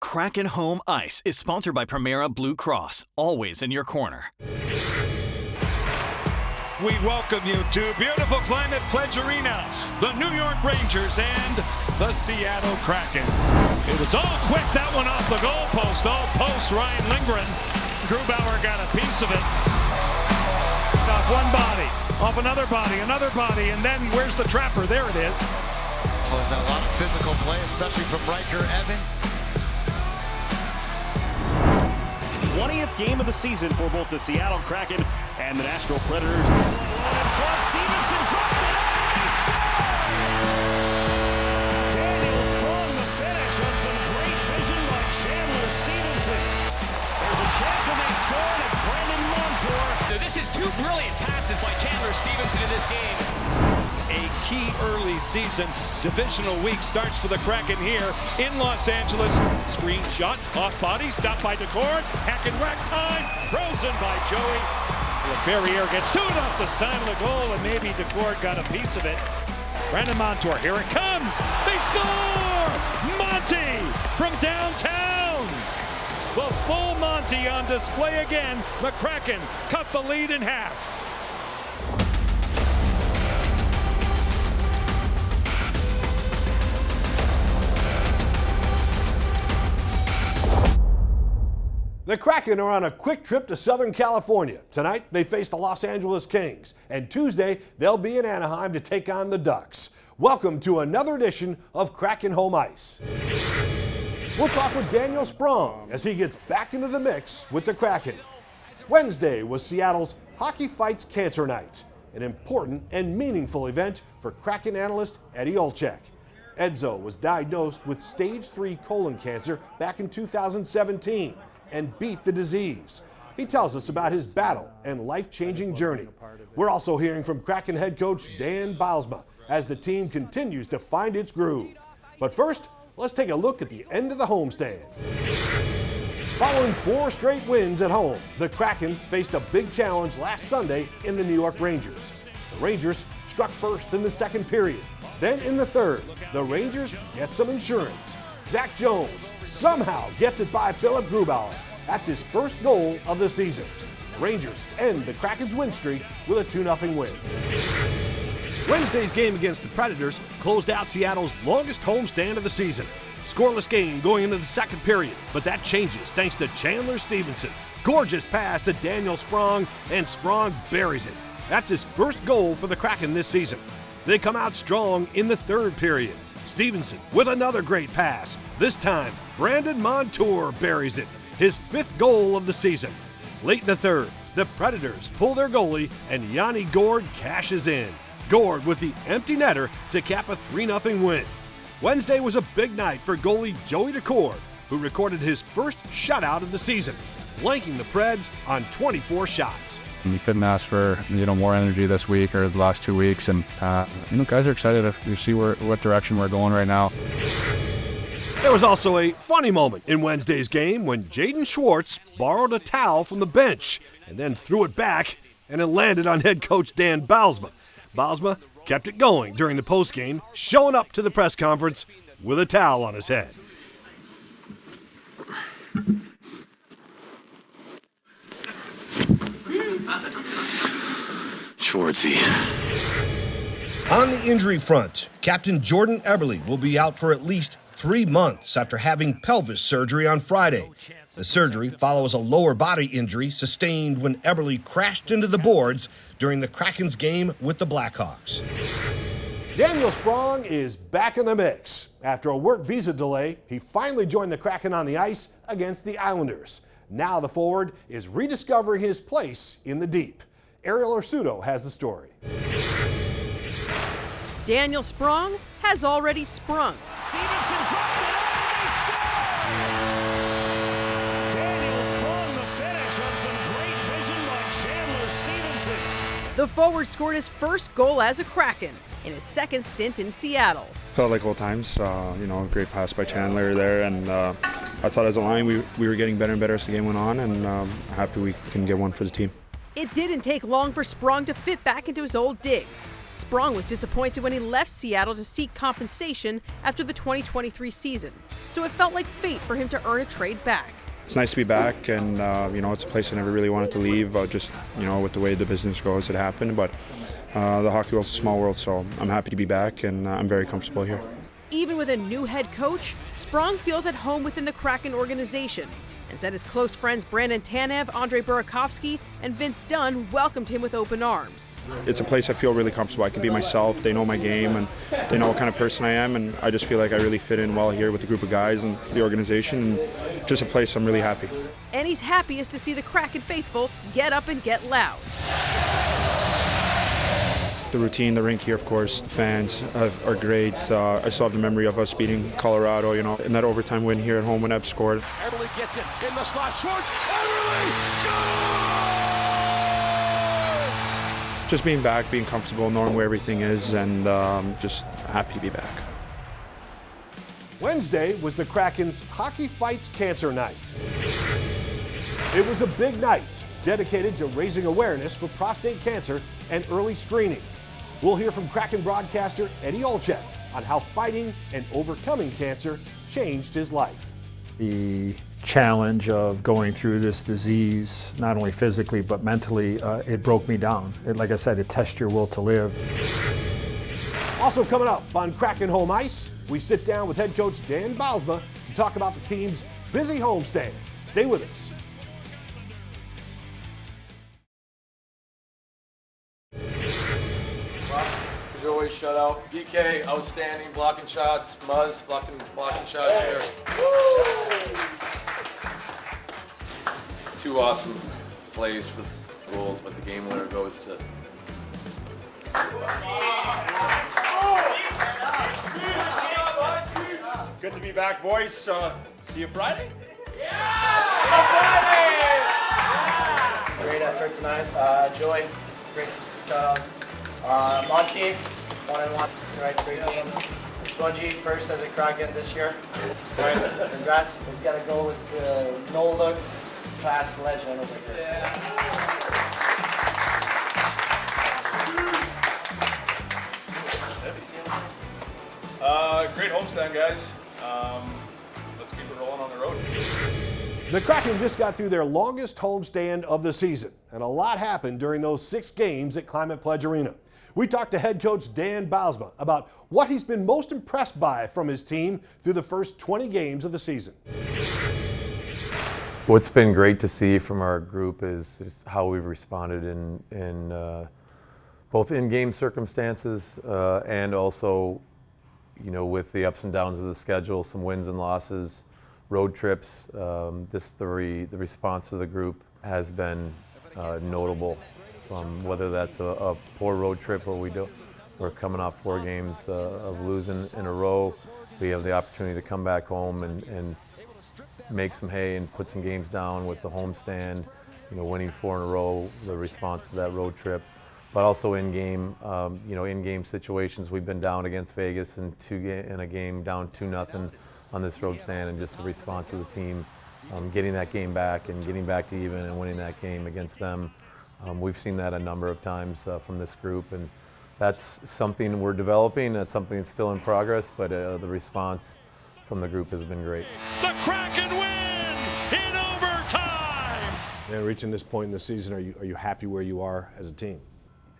Kraken Home Ice is sponsored by Primera Blue Cross, always in your corner. We welcome you to beautiful Climate Pledge Arena, the New York Rangers and the Seattle Kraken. It was all quick, that one off the goalpost, all post, Ryan Lindgren. Grubauer got a piece of it. Off one body, off another body, and then where's the trapper? There it is. Well, there's a lot of physical play, especially from Riker Evans. 20th game of the season for both the Seattle Kraken and the Nashville Predators. In front, Stevenson dropped it off, and he scored! Daniel Sprong the finish on some great vision by Chandler Stevenson. There's a chance that they score, and it's Brandon Montour. This is two brilliant passes by Chandler Stevenson in this game. A key early season divisional week starts for the Kraken here in Los Angeles. Screen shot, off body, stopped by Decord. Hack and rack time, frozen by Joey. Ferrier gets to it off the side of the goal, and maybe Decord got a piece of it. Brandon Montour, here it comes. They score! Monty from downtown. The full Monty on display again. The Kraken cut the lead in half. The Kraken are on a quick trip to Southern California. Tonight, they face the Los Angeles Kings, and Tuesday, they'll be in Anaheim to take on the Ducks. Welcome to another edition of Kraken Home Ice. We'll talk with Daniel Sprong as he gets back into the mix with the Kraken. Wednesday was Seattle's Hockey Fights Cancer Night, an important and meaningful event for Kraken analyst Eddie Olczyk. Edzo was diagnosed with stage 3 colon cancer back in 2017. And beat the disease. He tells us about his battle and life-changing journey. We're also hearing from Kraken head coach Dan Bylsma as the team continues to find its groove. But first, let's take a look at the end of the homestand. Following 4 straight wins at home, the Kraken faced a big challenge last Sunday in the New York Rangers. The Rangers struck first in the second period. Then in the third, the Rangers get some insurance. Zach Jones somehow gets it by Philip Grubauer. That's his first goal of the season. The Rangers end the Kraken's win streak with a 2-0 win. Wednesday's game against the Predators closed out Seattle's longest homestand of the season. Scoreless game going into the second period, but that changes thanks to Chandler Stevenson. Gorgeous pass to Daniel Sprong, and Sprong buries it. That's his first goal for the Kraken this season. They come out strong in the third period. Stevenson with another great pass. This time, Brandon Montour buries it, his 5th goal of the season. Late in the third, the Predators pull their goalie and Yanni Gourde cashes in. Gourde with the empty netter to cap a 3-0 win. Wednesday was a big night for goalie Joey Decord, who recorded his first shutout of the season, blanking the Preds on 24 shots. You couldn't ask for more energy this week or the last 2 weeks, and guys are excited to see what direction we're going right now. There was also a funny moment in Wednesday's game when Jaden Schwartz borrowed a towel from the bench and then threw it back, and it landed on head coach Dan Bylsma. Bylsma kept it going during the postgame, showing up to the press conference with a towel on his head. Schwartzy. On the injury front, Captain Jordan Eberle will be out for at least 3 months after having pelvis surgery on Friday. The surgery follows a lower body injury sustained when Eberle crashed into the boards during the Kraken's game with the Blackhawks. Daniel Sprong is back in the mix. After a work visa delay, he finally joined the Kraken on the ice against the Islanders. Now the forward is rediscovering his place in the deep. Ariel Orsuto has the story. Daniel Sprong has already sprung. Stevenson dropped it off, and they score! Daniel Sprong the finish on some great vision by Chandler Stevenson. The forward scored his first goal as a Kraken in his second stint in Seattle. Felt like old times, great pass by Chandler there, and I thought as a line we were getting better and better as the game went on, and happy we can get one for the team. It didn't take long for Sprong to fit back into his old digs. Sprong was disappointed when he left Seattle to seek compensation after the 2023 season, so it felt like fate for him to earn a trade back. It's nice to be back, and it's a place I never really wanted to leave. Just with the way the business goes, it happened. But the hockey world's a small world, so I'm happy to be back, and I'm very comfortable here. Even with a new head coach, Sprong feels at home within the Kraken organization, and said his close friends Brandon Tanev, Andrei Burakovsky, and Vince Dunn welcomed him with open arms. It's a place I feel really comfortable. I can be myself. They know my game, and they know what kind of person I am, and I just feel like I really fit in well here with the group of guys and the organization, and just a place I'm really happy. And he's happiest to see the Kraken faithful get up and get loud. The routine, the rink here, of course, the fans are great. I still have the memory of us beating Colorado, in that overtime win here at home when Ebb scored. Everly gets it in the slot. Schwartz, Everly scores! Just being back, being comfortable, knowing where everything is, and just happy to be back. Wednesday was the Kraken's Hockey Fights Cancer Night. It was a big night dedicated to raising awareness for prostate cancer and early screening. We'll hear from Kraken broadcaster Eddie Olczyk on how fighting and overcoming cancer changed his life. The challenge of going through this disease, not only physically but mentally, it broke me down. Like I said, it tests your will to live. Also coming up on Kraken Home Ice, we sit down with head coach Dan Bylsma to talk about the team's busy homestand. Stay with us. Joey shutout. DK outstanding, blocking shots. Muzz blocking shots here. Two awesome plays for the goals, but the game winner goes to. Good to be back, boys. See you Friday? Great effort tonight. Joey, great job. Monty, 1-1. Right, great game. Spongy, first as a Kraken this year. Right, congrats. He's got to go with the no-look pass legend over here. Great homestand, guys. Let's keep it rolling on the road. The Kraken just got through their longest homestand of the season, and a lot happened during those 6 games at Climate Pledge Arena. We talked to head coach Dan Bylsma about what he's been most impressed by from his team through the first 20 games of the season. What's been great to see from our group is just how we've responded in both in-game circumstances and also, with the ups and downs of the schedule, some wins and losses, road trips. The response of the group has been notable. From whether that's a poor road trip where we're coming off 4 games of losing in a row, we have the opportunity to come back home and make some hay and put some games down with the homestand, winning 4 in a row, the response to that road trip. But also in-game, in-game situations, we've been down against Vegas in a game, down 2-0 on this road stand, and just the response of the team, getting that game back and getting back to even and winning that game against them. We've seen that a number of times from this group, and that's something we're developing. That's something that's still in progress, but the response from the group has been great. The Kraken win in overtime! And reaching this point in the season, are you happy where you are as a team?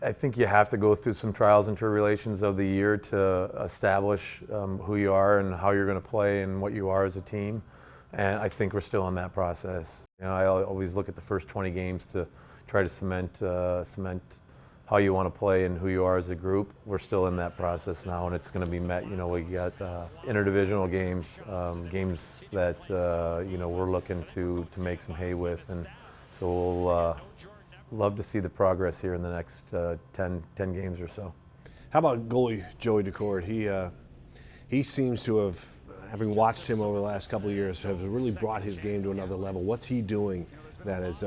I think you have to go through some trials and tribulations of the year to establish who you are and how you're going to play and what you are as a team. And I think we're still in that process. I always look at the first 20 games to try to cement how you want to play and who you are as a group. We're still in that process now, and it's going to be met. We got interdivisional games, games that we're looking to make some hay with, and so we'll love to see the progress here in the next 10 games or so. How about goalie Joey Daccord? He seems to have, having watched him over the last couple of years, have really brought his game to another level. What's he doing that has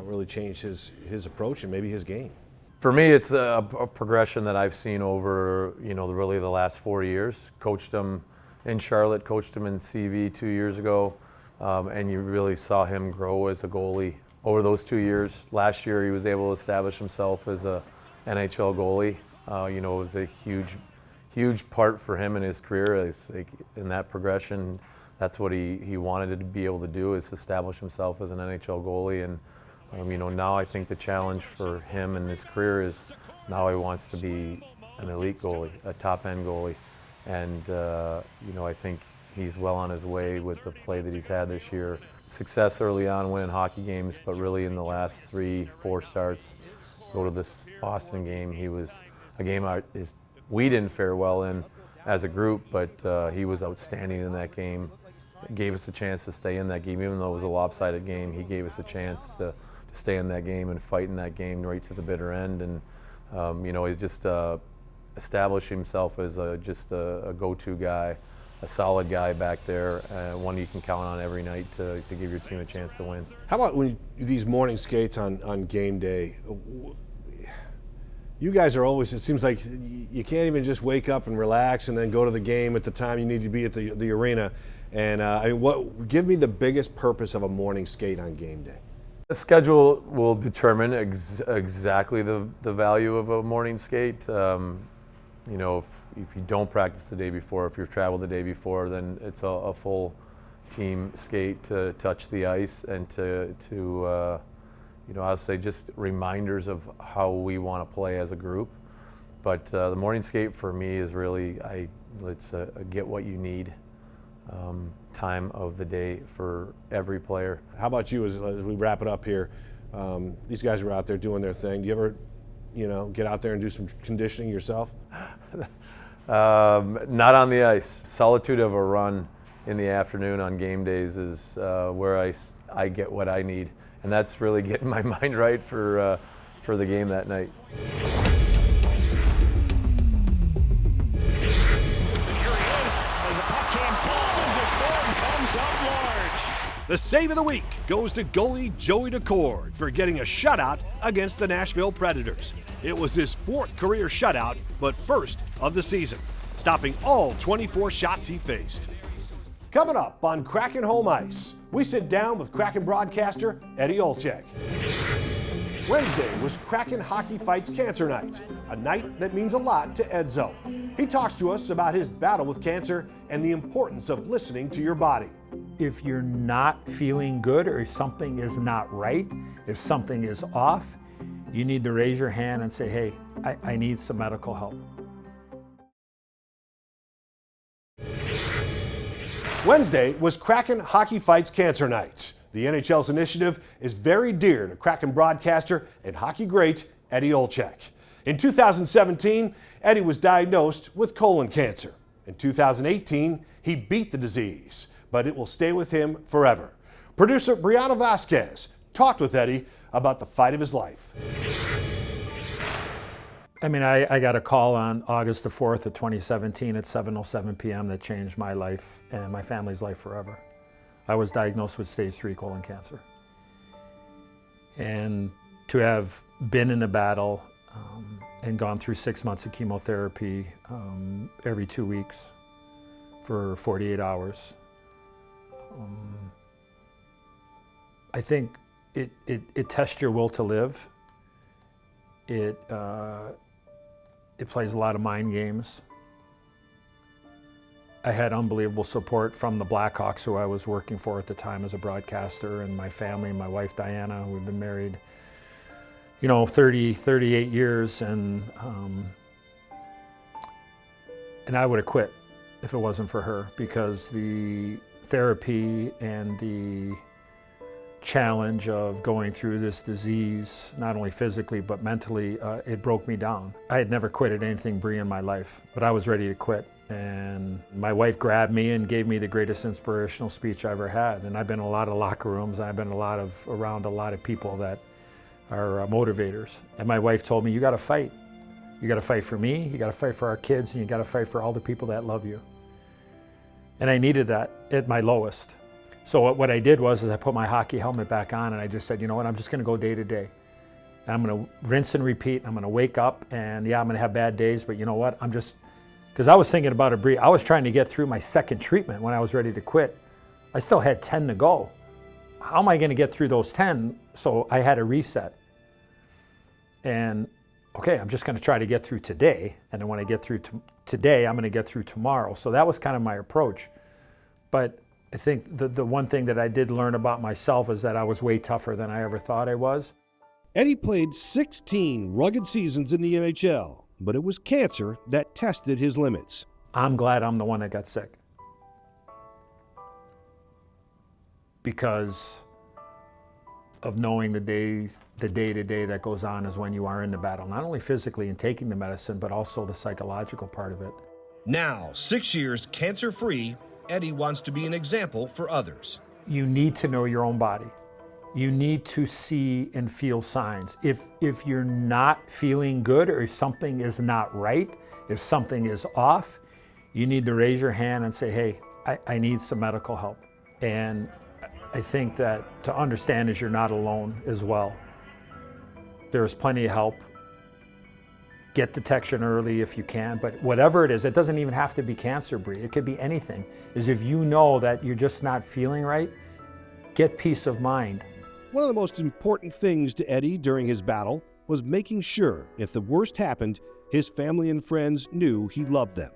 really changed his approach and maybe his game? For me, it's a progression that I've seen over really the last 4 years. Coached him in Charlotte, coached him in CV 2 years ago, and you really saw him grow as a goalie over those 2 years. Last year he was able to establish himself as a NHL goalie. You know, it was a huge part for him in his career. It's like in that progression, that's what he wanted to be able to do, is establish himself as an NHL goalie. And you know, now I think the challenge for him in his career is now he wants to be an elite goalie, a top-end goalie. And you know, I think he's well on his way with the play that he's had this year. Success early on winning hockey games, but really in the last 3-4 starts, go to this Boston game, he was a game we didn't fare well in as a group, but he was outstanding in that game. Gave us a chance to stay in that game, even though it was a lopsided game. He gave us a chance to stay in that game and fight in that game right to the bitter end. And you know, he's just established himself as just a go-to guy, a solid guy back there, one you can count on every night to give your team a chance to win. How about when these morning skates on game day? You guys are always, it seems like you can't even just wake up and relax and then go to the game at the time you need to be at the arena. And I mean, give me the biggest purpose of a morning skate on game day? The schedule will determine exactly the value of a morning skate. You know, if you don't practice the day before, if you've traveled the day before, then it's a full team skate to touch the ice and to you know, I'll say just reminders of how we want to play as a group. But the morning skate for me is really, it's a get what you need time of the day for every player. How about you as we wrap it up here? These guys are out there doing their thing. Do you ever, you know, get out there and do some conditioning yourself? Not on the ice. Solitude of a run in the afternoon on game days is where I get what I need. And that's really getting my mind right for the game that night. The save of the week goes to goalie Joey Decord for getting a shutout against the Nashville Predators. It was his 4th career shutout, but first of the season, stopping all 24 shots he faced. Coming up on Kraken Home Ice, we sit down with Kraken broadcaster Eddie Olczyk. Wednesday was Kraken Hockey Fights Cancer Night, a night that means a lot to Edzo. He talks to us about his battle with cancer and the importance of listening to your body. If you're not feeling good or if something is not right, if something is off, you need to raise your hand and say, hey, I need some medical help. Wednesday was Kraken Hockey Fights Cancer Night. The NHL's initiative is very dear to Kraken broadcaster and hockey great Eddie Olczyk. In 2017, Eddie was diagnosed with colon cancer. In 2018, he beat the disease, but it will stay with him forever. Producer Brianna Vasquez talked with Eddie about the fight of his life. I mean, I got a call on August the 4th of 2017 at 7:07 p.m. that changed my life and my family's life forever. I was diagnosed with stage 3 colon cancer. And to have been in a battle and gone through 6 months of chemotherapy every 2 weeks for 48 hours, I think it tests your will to live. It plays a lot of mind games. I had unbelievable support from the Blackhawks, who I was working for at the time as a broadcaster, and my family, my wife Diana. We've been married, 38 years, and I would have quit if it wasn't for her, because the therapy and the challenge of going through this disease, not only physically but mentally, it broke me down. I had never quit at anything, Bree, in my life, but I was ready to quit. And my wife grabbed me and gave me the greatest inspirational speech I ever had. And I've been in a lot of locker rooms, and I've been around a lot of people that are motivators. And my wife told me, you gotta fight. You gotta fight for me, you gotta fight for our kids, and you gotta fight for all the people that love you. And I needed that at my lowest. So what I did was I put my hockey helmet back on, and I just said, you know what, I'm just gonna go day to day. And I'm gonna rinse and repeat. I'm gonna wake up, and yeah, I'm gonna have bad days, but you know what, because I was thinking about it, Bree, I was trying to get through my second treatment when I was ready to quit. I still had 10 to go. how am I going to get through those 10? So I had a reset. And okay, I'm just going to try to get through today. And then when I get through today, I'm going to get through tomorrow. So that was kind of my approach. But I think the one thing that I did learn about myself is that I was way tougher than I ever thought I was. Eddie played 16 rugged seasons in the NHL, but it was cancer that tested his limits. I'm glad I'm the one that got sick. Because of knowing the day-to-day that goes on is when you are in the battle, not only physically in taking the medicine, but also the psychological part of it. Now, 6 years cancer-free, Eddie wants to be an example for others. You need to know your own body. You need to see and feel signs. If you're not feeling good, or if something is not right, if something is off, you need to raise your hand and say, hey, I need some medical help. And I think that to understand is you're not alone as well. There's plenty of help. Get detection early if you can, but whatever it is, it doesn't even have to be cancer, Bree. It could be anything. Is if you know that you're just not feeling right, get peace of mind. One of the most important things to Eddie during his battle was making sure if the worst happened, his family and friends knew he loved them.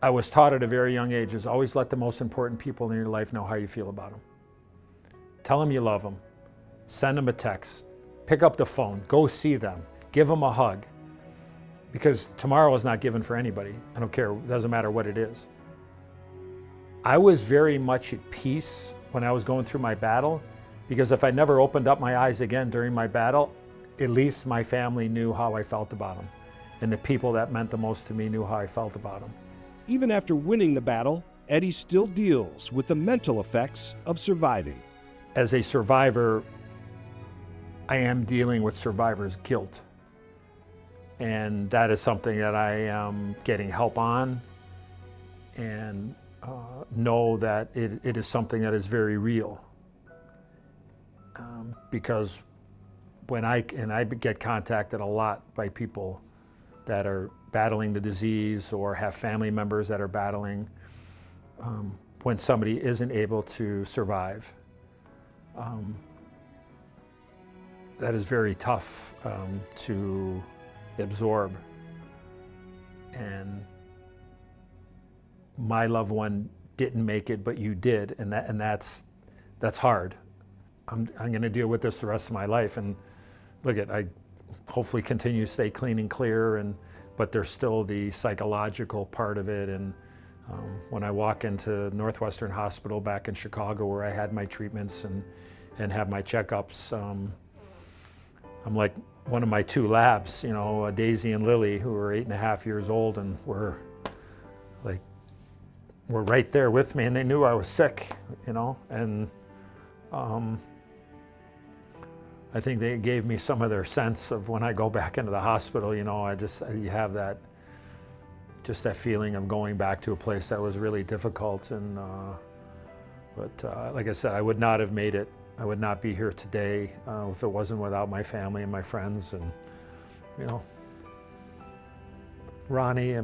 I was taught at a very young age is always let the most important people in your life know how you feel about them. Tell them you love them. Send them a text. Pick up the phone. Go see them. Give them a hug. Because tomorrow is not given for anybody. I don't care. It doesn't matter what it is. I was very much at peace when I was going through my battle, because if I never opened up my eyes again during my battle, at least my family knew how I felt about them. And the people that meant the most to me knew how I felt about them. Even after winning the battle, Eddie still deals with the mental effects of surviving. As a survivor, I am dealing with survivor's guilt. And that is something that I am getting help on, and know that it is something that is very real. Because when I get contacted a lot by people that are battling the disease or have family members that are battling, when somebody isn't able to survive, that is very tough to absorb. And my loved one didn't make it, but you did, and that's hard. I'm going to deal with this the rest of my life, and I hopefully continue to stay clean and clear, but there's still the psychological part of it. And when I walk into Northwestern Hospital back in Chicago, where I had my treatments and have my checkups, I'm like one of my two labs, Daisy and Lily, who are 8.5 years old, and were right there with me, and they knew I was sick, and I think they gave me some of their sense of when I go back into the hospital, you have that feeling of going back to a place that was really difficult. And but like I said, I would not have made it. I would not be here today if it wasn't without my family and my friends, and Ronnie,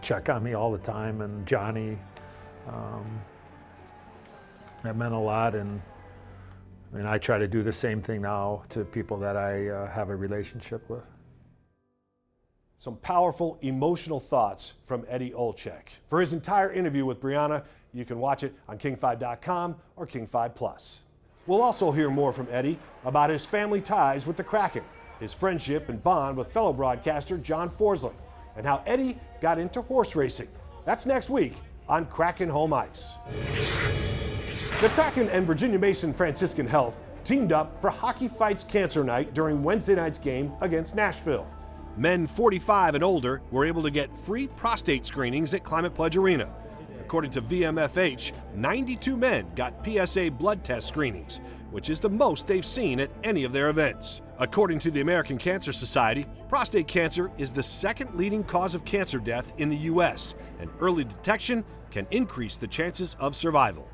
check on me all the time, and Johnny. That meant a lot, and I try to do the same thing now to people that I have a relationship with. Some powerful, emotional thoughts from Eddie Olczyk. For his entire interview with Brianna, you can watch it on King5.com or King5 Plus. We'll also hear more from Eddie about his family ties with the Kraken, his friendship and bond with fellow broadcaster John Forsland, and how Eddie got into horse racing. That's next week on Kraken Home Ice. The Kraken and Virginia Mason Franciscan Health teamed up for Hockey Fights Cancer Night during Wednesday night's game against Nashville. Men 45 and older were able to get free prostate screenings at Climate Pledge Arena. According to VMFH, 92 men got PSA blood test screenings, which is the most they've seen at any of their events. According to the American Cancer Society, prostate cancer is the second leading cause of cancer death in the U.S., and early detection can increase the chances of survival.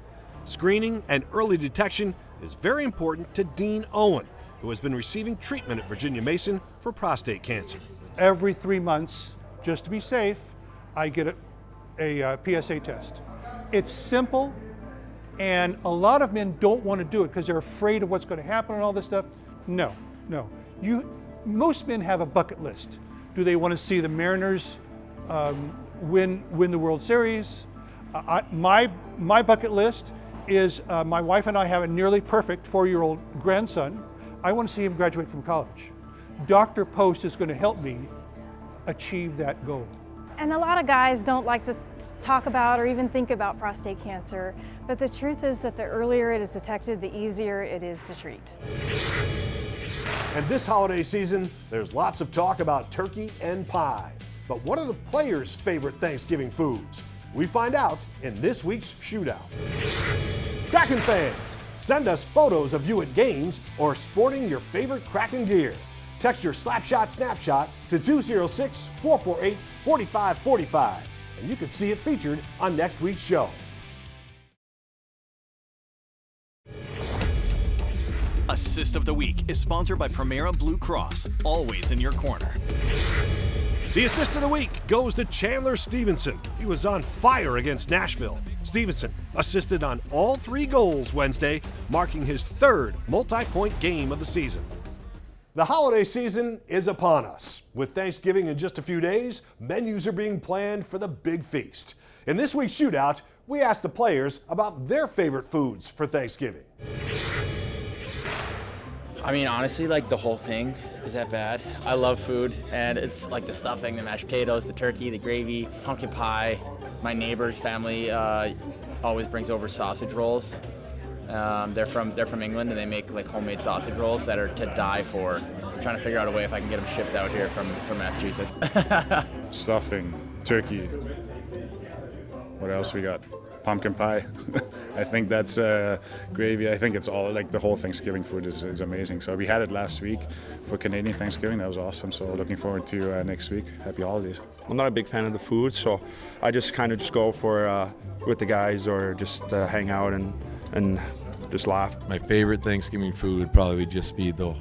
Screening and early detection is very important to Dean Owen, who has been receiving treatment at Virginia Mason for prostate cancer. Every 3 months, just to be safe, I get a PSA test. It's simple, And a lot of men don't want to do it because they're afraid of what's going to happen and all this stuff. No. Most men have a bucket list. Do they want to see the Mariners win the World Series? My bucket list is my wife and I have a nearly perfect 4-year-old grandson. I want to see him graduate from college. Dr. Post is going to help me achieve that goal. And a lot of guys don't like to talk about or even think about prostate cancer, but the truth is that the earlier it is detected, the easier it is to treat. And this holiday season, there's lots of talk about turkey and pie. But what are the players' favorite Thanksgiving foods? We find out in this week's shootout. Kraken fans, send us photos of you at games or sporting your favorite Kraken gear. Text your Slapshot Snapshot to 206-448-4545, and you can see it featured on next week's show. Assist of the Week is sponsored by Primera Blue Cross, always in your corner. The assist of the week goes to Chandler Stevenson. He was on fire against Nashville. Stevenson assisted on all 3 goals Wednesday, marking his 3rd multi-point game of the season. The holiday season is upon us. With Thanksgiving in just a few days, menus are being planned for the big feast. In this week's shootout, we asked the players about their favorite foods for Thanksgiving. I mean, honestly, like the whole thing is that bad. I love food, and it's like the stuffing, the mashed potatoes, the turkey, the gravy, pumpkin pie. My neighbor's family always brings over sausage rolls. They're from England, and they make like homemade sausage rolls that are to die for. I'm trying to figure out a way if I can get them shipped out here from Massachusetts. Stuffing, turkey. What else we got? Pumpkin pie. I think that's gravy. I think it's all like the whole Thanksgiving food is amazing. So we had it last week for Canadian Thanksgiving. That was awesome. So looking forward to next week. Happy holidays. I'm not a big fan of the food, so I just kind of just go for with the guys or just hang out and just laugh. My favorite Thanksgiving food would probably just be the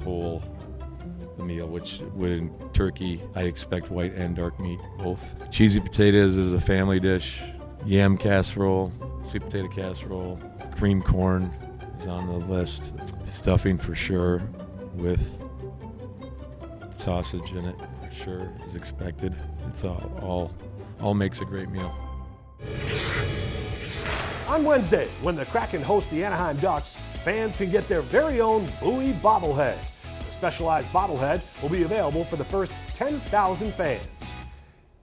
meal, which would turkey. I expect white and dark meat, both. Cheesy potatoes is a family dish. Yam casserole, sweet potato casserole, cream corn is on the list. Stuffing for sure, with sausage in it for sure is expected. It's all makes a great meal. On Wednesday, when the Kraken host the Anaheim Ducks, fans can get their very own Bowie bobblehead. The specialized bobblehead will be available for the first 10,000 fans.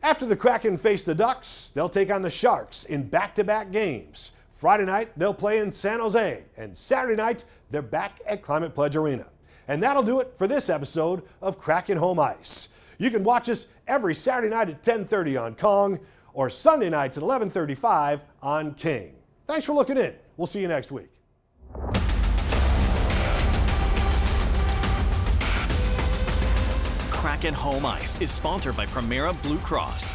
After the Kraken face the Ducks, they'll take on the Sharks in back-to-back games. Friday night, they'll play in San Jose, and Saturday night, they're back at Climate Pledge Arena. And that'll do it for this episode of Kraken Home Ice. You can watch us every Saturday night at 10:30 on Kong or Sunday nights at 11:35 on King. Thanks for looking in. We'll see you next week. Kraken Home Ice is sponsored by Primera Blue Cross.